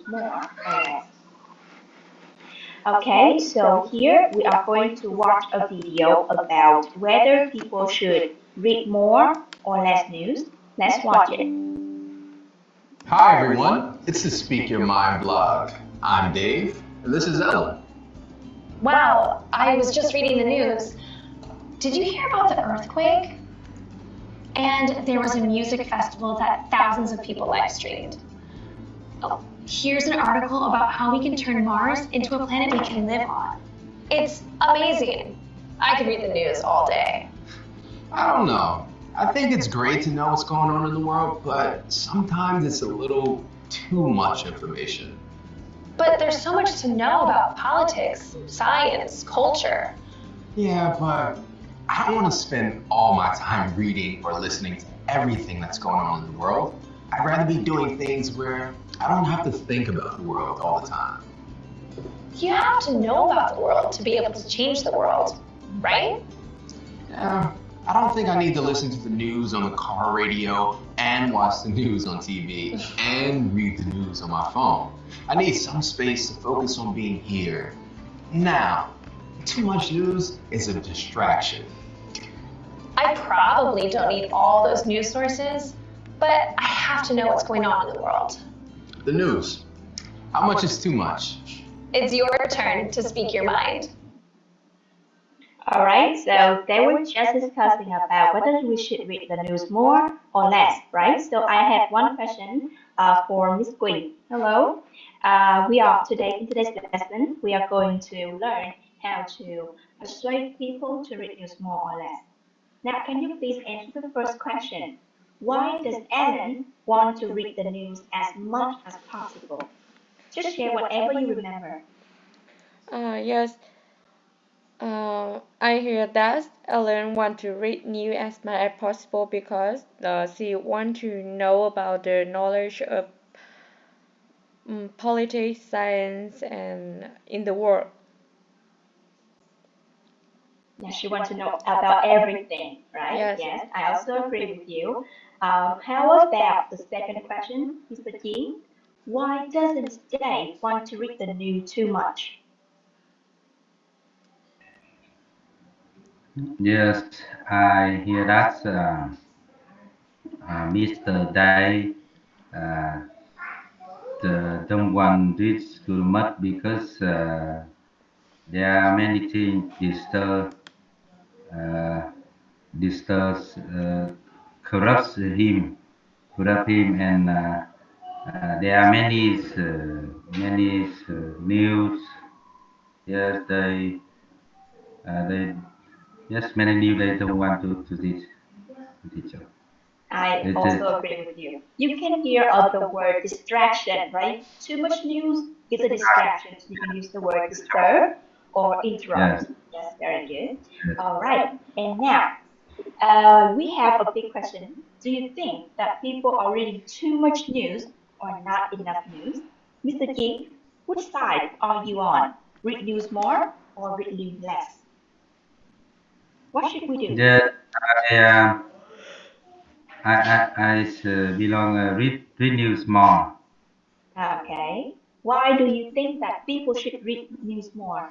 more or less? Okay, so here we are going to watch a video about whether people should read more or less news. Let's watch it. Hi everyone, it's the Speak Your Mind blog. I'm Dave, and this is Ellen. Wow, I was just reading the news. Did you hear about the earthquake? And there was a music festival that thousands of people live streamed. Oh, here's an article about how we can turn Mars into a planet we can live on. It's amazing. I could read the news all day. I don't know. I think it's great to know what's going on in the world, but sometimes it's a little too much information. But there's so much to know about politics, science, culture. Yeah, but I don't want to spend all my time reading or listening to everything that's going on in the world. I'd rather be doing things where I don't have to think about the world all the time. You have to know about the world to be able to change the world, right? Yeah, I don't think I need to listen to the news on the car radio and watch the news on TV and read the news on my phone. I need some space to focus on being here, now. Too much news is a distraction. I probably don't need all those news sources, but I have to know what's going on in the world. The news. How much is too much? It's your turn to speak your mind. All right, so they were just discussing about whether we should read the news more or less, right? So I have one question for Miss Queen. Hello. In today's lesson, we are going to learn how to persuade people to read news more or less. Now, can you please answer the first question? Why does Ellen want to read the news as much as possible? Just share whatever you remember. Yes, I hear that Ellen want to read news as much as possible because she want to know about the knowledge of politics, science, and in the world. Yeah, she wants to know about everything, right? Yes. Yes, I also agree with you. How about the second question, Mr. G? Why doesn't Dave want to read the news too much? Yes, I hear that Mr. Dai uh, don't want this too much because there are many things uh, disturbs, corrupt him, and there are many news. Yes, they yes many news they don't want to teach. I It is. also agree with you. You can hear the word distraction, right? Too much news is a distraction. So you can use the word disturb or interrupt. Yes. Yes, very good. Yes. All right. And now, we have a big question. Do you think that people are reading too much news or not enough news? Mr. King, which side are you on? Read news more or read news less? What should we do? Yes, I uh, belong read news more Okay. Why do you think that people should read news more?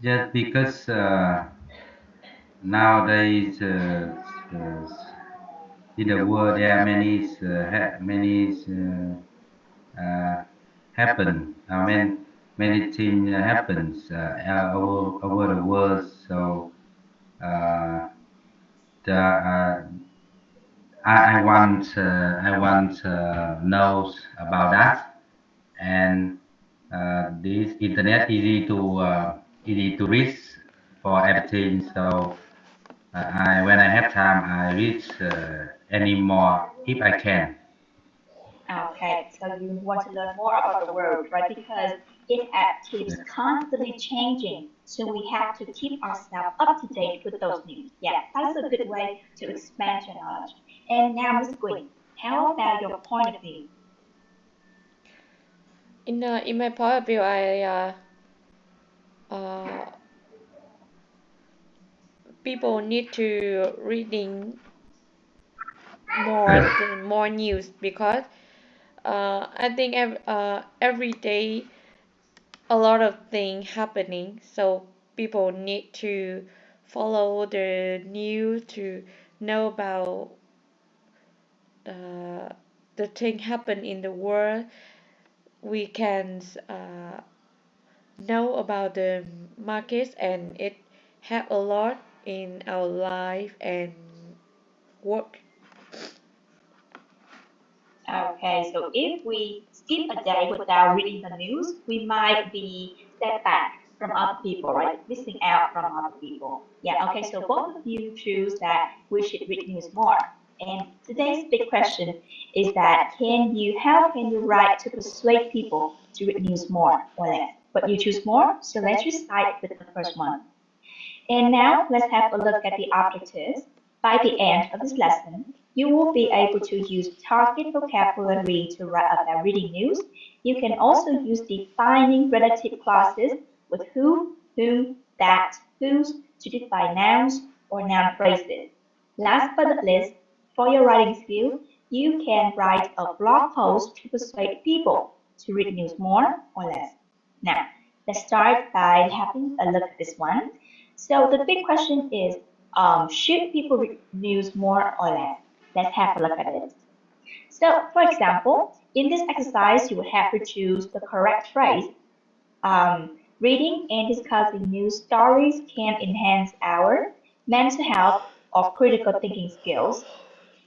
just because nowadays uh, in the world there are many happen. I mean, many things happens over the world. So uh, the I want knows about that, and this internet easy to reach for everything. So I when I have time, I read any more if I can. Okay, so you want to learn more about the world, right? Because it keeps constantly changing, so we have to keep ourselves up to date with those news. Yeah, that's a good way to expand your knowledge. And now, Ms. Quinn, how about your point of view? In my point of view, uh, people need to reading more Yes. more news because I think every day a lot of things happening, so people need to follow the news to know about uh, the thing happen in the world. We can know about the markets, and it help a lot in our life and work. Okay, so if we skip a day without reading the news, we might be set back from other people, right? Missing out from other people. Yeah, okay, so both of you choose that we should read news more. And today's big question is that how can you write to persuade people to read news more or less? But you choose more, so let's just start with the first one. And now let's have a look at the objectives. By the end of this lesson, you will be able to use target vocabulary to write about reading news. You can also use defining relative clauses with who, whom, that, whose to define nouns or noun phrases. Last but not least, for your writing skill, you can write a blog post to persuade people to read news more or less. Now, let's start by having a look at this one. So the big question is, should people read news more or less? Let's have a look at it. So, for example, in this exercise, you will have to choose the correct phrase. Reading and discussing news stories can enhance our mental health or critical thinking skills.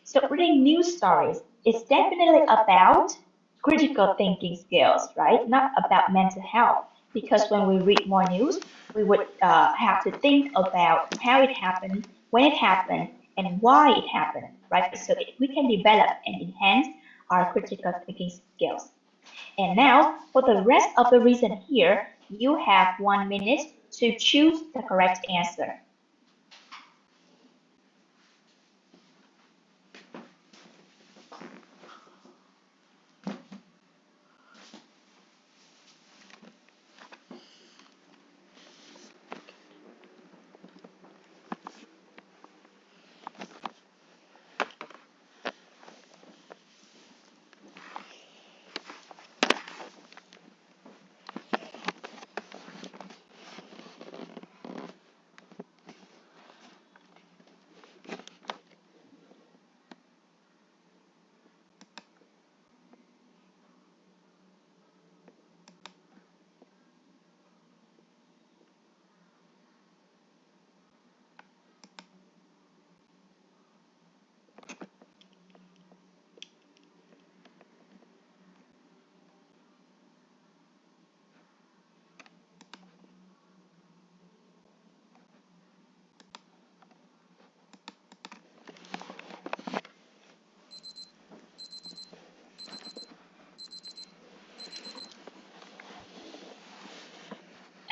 So reading news stories is definitely about critical thinking skills, right? Not about mental health. Because when we read more news, we would have to think about how it happened, when it happened, and why it happened, right? So we can develop and enhance our critical thinking skills. And now, for the rest of the reason here, you have 1 minute to choose the correct answer.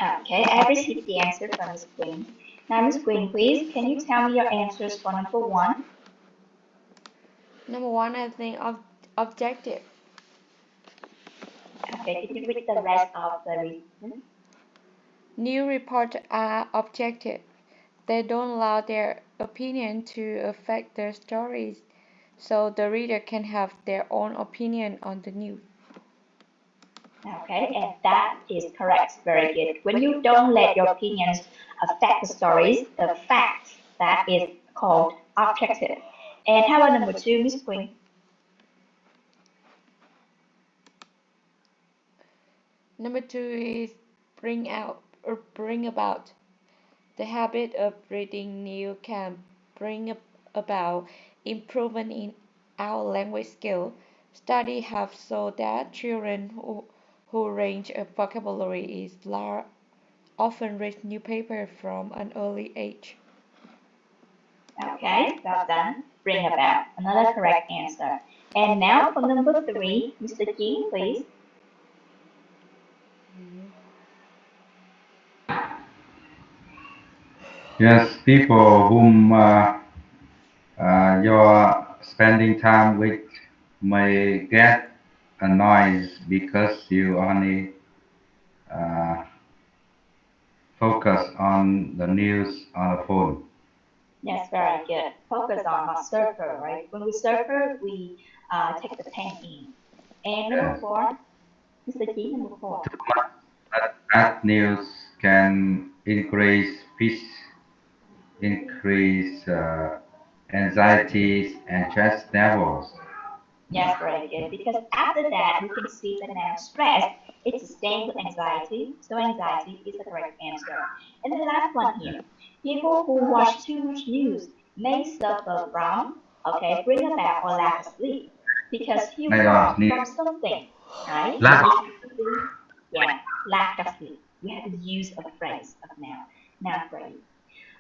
Okay, I received the answer from Miss Queen. Now, Miss Queen, please, can you tell me your answers for number one? Number one, I think objective. Okay, can you read the rest of the reason? New reports are objective. They don't allow their opinion to affect the stories, so the reader can have their own opinion on the news. Okay, and that is correct. Very good. When you don't let your opinions affect the stories, the fact that is called objective. And how about number two, Miss Queen? Number two is bring about. The habit of reading news can bring about improvement in our language skill. Studies have shown that children who range of vocabulary is large often read newspaper from an early age. Okay, well done. Bring about. Another correct answer. And now for number three, Mr. King, please. Yes, people whom you're spending time with may get annoyed because you only uh, focus on the news on the phone. Yes, very good. Focus on our surfer, right? When we surfer, we take the pen in. And number Yes. 4, Mr. G, number 4. Bad news can increase peace, increase anxieties and stress levels. Yes, very good. Because after that, we can see the noun stress. It's the same with anxiety. So anxiety is the correct answer. And the last one here. People who watch too much news may suffer from, okay, bring about or lack of sleep. Because you Lack want of need, from something, right? So lack if you see, yeah, lack of sleep. We have to use a phrase of noun phrase.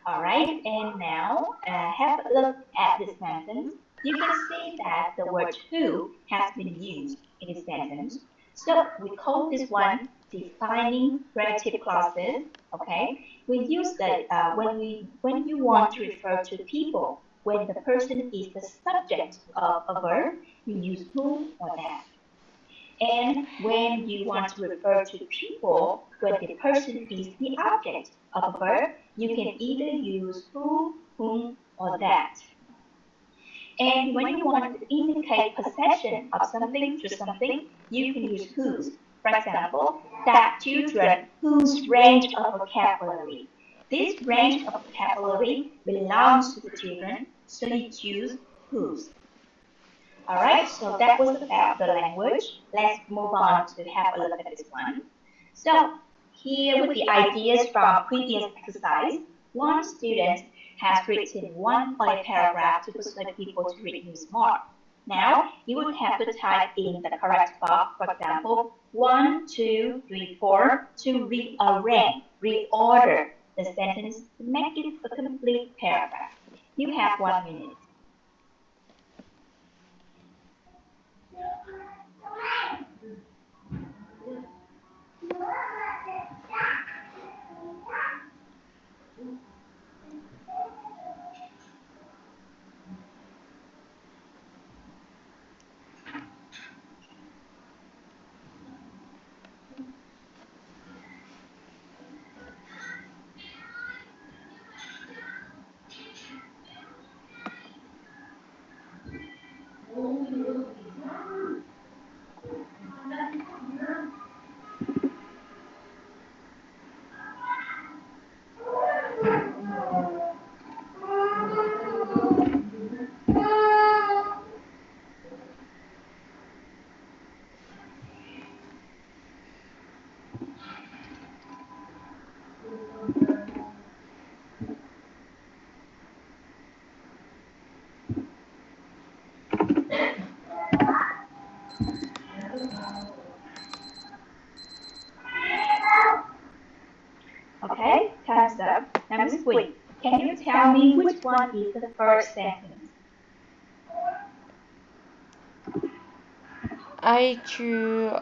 All right, and now have a look at this sentence. You can see that the word who has been used in this sentence. So we call this one defining relative clauses. Okay, we use that when you want to refer to people when the person is the subject of a verb, you use who or that. And when you want to refer to people when the person is the object of a verb, you can either use who, whom, or that. And when you want to indicate possession of something to something, you can use whose. For example, that children whose range of vocabulary. This range of vocabulary belongs to the children, so you choose whose. All right, so that was about the language. Let's move on to have a look at this one. So here with the ideas from previous exercise, one student has written one body paragraph to persuade people to read news more. Now, you would have to type in the correct box, for example, 1, 2, 3, 4, to rearrange, reorder the sentence to make it a complete paragraph. You have 1 minute. Okay, time's up. Now, Miss Queen, can you tell me which one is the first sentence? I choose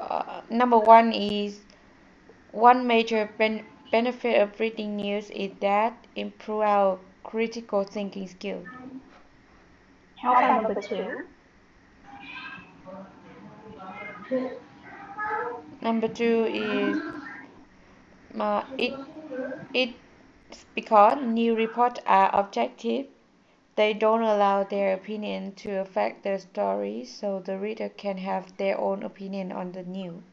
number one is one major benefit of reading news is that improve our critical thinking skill. How about number 2? Number two is it's because new reports are objective. They don't allow their opinion to affect the story, so the reader can have their own opinion on the news.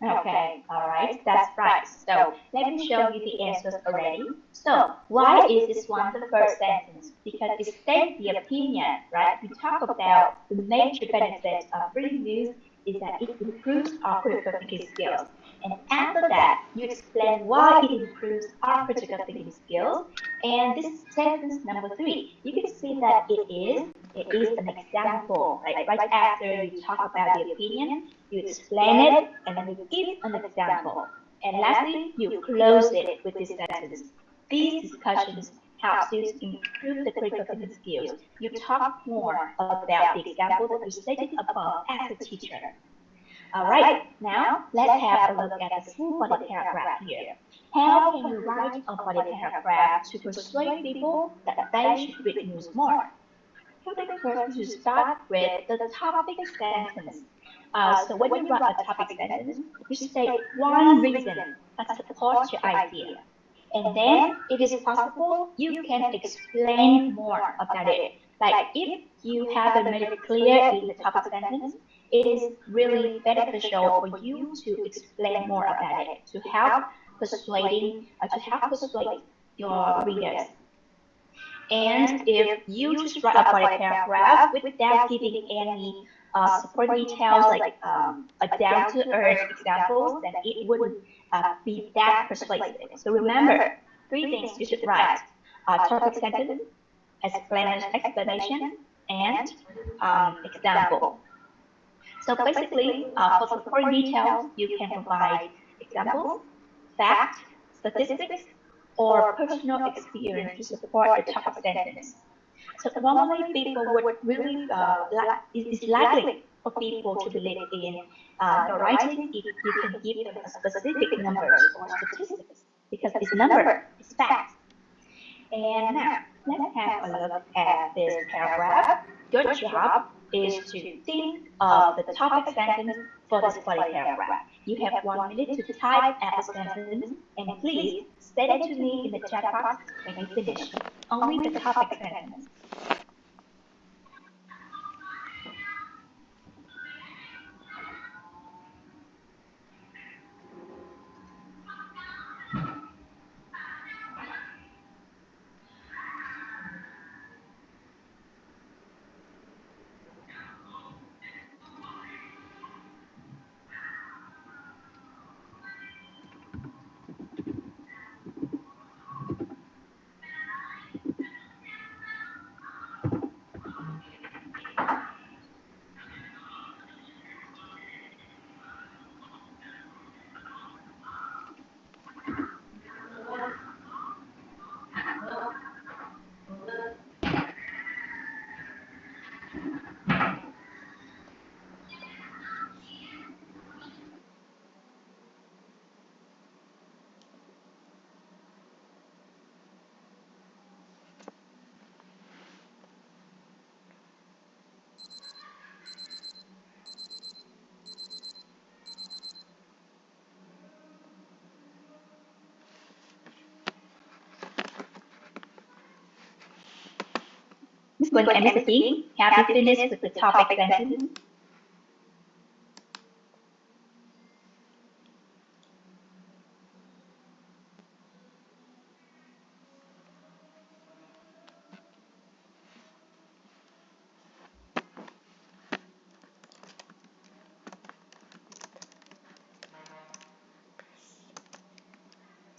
Okay, all right, that's right. So let me show you the answers already. So why is this one the first sentence? Because it states the opinion, right? We talk about the major benefits of reading news is that it improves our critical thinking skills. And after that, you explain why it improves our critical thinking skills. And this is sentence number 3. You can see that it is an example, right? Right after you talk about the opinion, you explain it, and then you give an example. And lastly, you close it with this sentence. These discussions help you to improve the critical thinking skills. You talk more about the example that you stated above as a teacher. All right, now let's have a look at the full body paragraph here. How can you write a body paragraph to persuade people that they should read news more? First, you start with the topic sentence. So when you write a topic sentence, you state one reason that supports your idea. And then, if it's possible, you can explain more about it. Like if you haven't made it clear in the topic sentence, it is really beneficial for you to explain more about it to help persuade your readers. And if you just write a body paragraph without giving any support details like down-to-earth examples, then it wouldn't be that persuasive. So remember, three things you should write: topic sentence, explanation, and example. So basically, for support details, you can provide examples, facts, statistics, or personal experience to support the topic sentence. So normally people would really it's likely for people to believe in your writing if you can give them a specific numbers or statistics, because this number is fact. And now let's have a look at this paragraph. Your job is to think of the topic sentence for this body paragraph. You have 1 minute to type out the sentence, and please state it to me in the chat box when you finish. Only the topic sentence. Miss Gwen and Mr. Ting, have you finished with the topic sentence?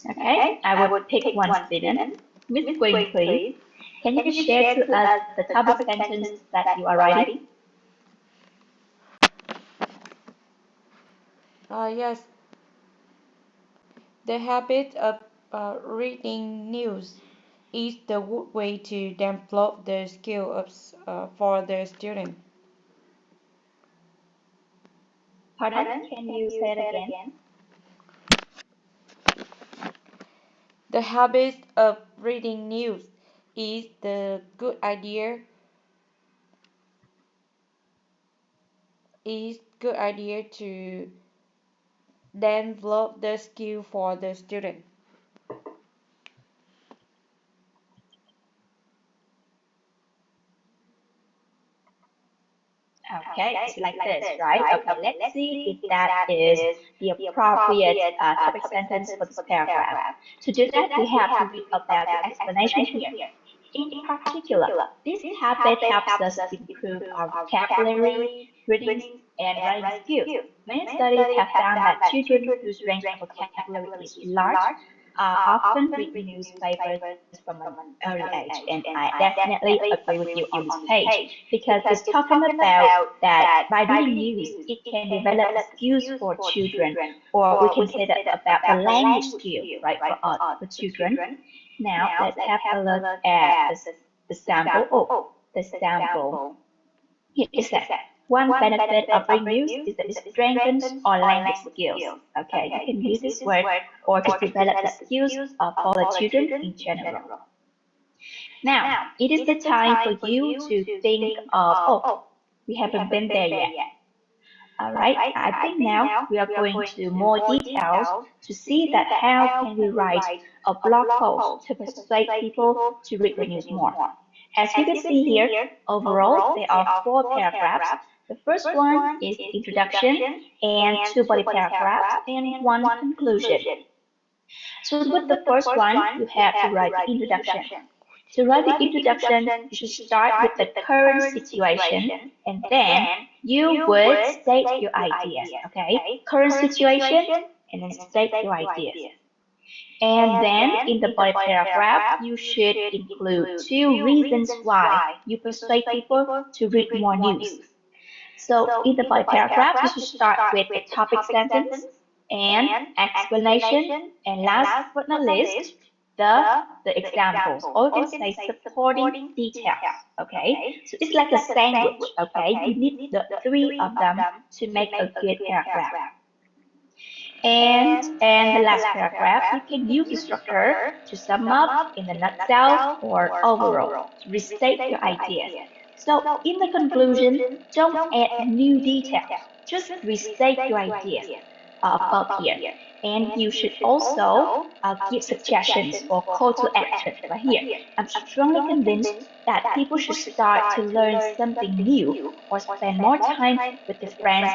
Okay, I would pick one student. Miss Gwen, please. Can you share to us the topic sentence that you are writing? Yes, the habit of reading news is the good way to develop the skill for the student. Pardon? Can you say it again? The habit of reading news is the good idea to develop the skill for the student. Okay, it's like this, right? Okay, let's see if that is the appropriate topic sentence for this paragraph. To do that, we have to read about the explanation here. In particular, this habit helps us improve our vocabulary, reading, and writing skills. Many studies have found that children whose range of vocabulary is large often read newspapers from an early age, and I definitely agree with you on this page, because it's talking about that by reading news, it can develop skills for children, or we can say that about the language skill, right, for children. Now let's have a look at the sample. Oh, the sample. Here it says, one benefit of reading news is that it strengthens our language skills. Okay, you can use this word or to develop the skills for the children in general. Now, it is the time for you to think of, oh, we haven't been there yet. Alright, I think now we are going to more details to see that how can we write a blog post to persuade people to read the news more. As you can see here, overall there are 4 paragraphs The first one is introduction and two body paragraphs and one conclusion. So with the first one, you have to write the introduction. To write the introduction, you should start with the current situation and then you would state your ideas, okay? Current situation and then state your ideas. And then in the body paragraph, you should include two reasons why you persuade people to read more news. So in the body paragraph, you should start with the topic sentence and explanation, and last but not least, the examples, or you can say supporting details. Okay, so it's like a sandwich. Okay, you need the three of them to make a good paragraph. And the last paragraph, you can use the structure to sum up in a nutshell or overall to restate your ideas. So in the conclusion, don't add new details, just restate your ideas above here. And you should also give suggestions or call to action right here. I'm strongly convinced that people should start to learn something new or spend more time with their friends